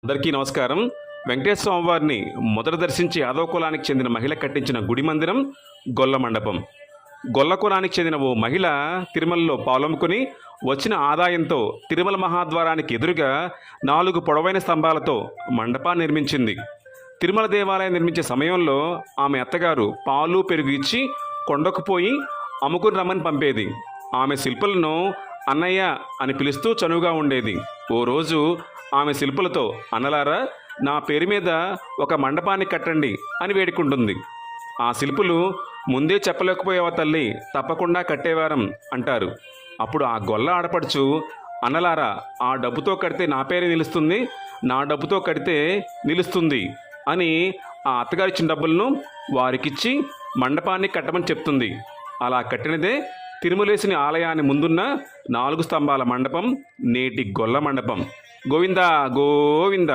అందరికీ నమస్కారం. వెంకటేశ్వర స్వామివారిని మొదట దర్శించి యాదవ కులానికి చెందిన మహిళ కట్టించిన గుడి మందిరం గొల్ల మండపం. గొల్ల కులానికి చెందిన ఓ మహిళ తిరుమలలో పాలొమ్ముకుని వచ్చిన ఆదాయంతో తిరుమల మహాద్వారానికి ఎదురుగా 4 పొడవైన స్తంభాలతో మండపాన్ని నిర్మించింది. తిరుమల దేవాలయం నిర్మించే సమయంలో ఆమె అత్తగారు పాలు పెరుగు ఇచ్చి కొండకు పోయి అమ్ముకుని రమ్మని పంపేది. ఆమె శిల్పులను అన్నయ్య అని పిలుస్తూ చనువుగా ఉండేది. ఓ రోజు ఆమె శిల్పులతో, అన్నలారా, నా పేరు మీద ఒక మండపాన్ని కట్టండి అని వేడుకుంటుంది. ఆ శిల్పులు, ముందే చెప్పలేకపోయావా తల్లి, తప్పకుండా కట్టేవారం అంటారు. అప్పుడు ఆ గొల్ల ఆడపడుచు, అన్నలారా, ఆ డబ్బుతో కడితే నా పేరే నిలుస్తుంది, నా డబ్బుతో కడితే నిలుస్తుంది అని ఆ అత్తగారిచ్చిన డబ్బులను వారికిచ్చి మండపాన్ని కట్టమని చెప్తుంది. అలా కట్టినదే తిరుమలేశుని ఆలయాన్ని ముందున్న 4 స్తంభాల మండపం, నేటి గొల్ల మండపం. గోవిందా గోవింద.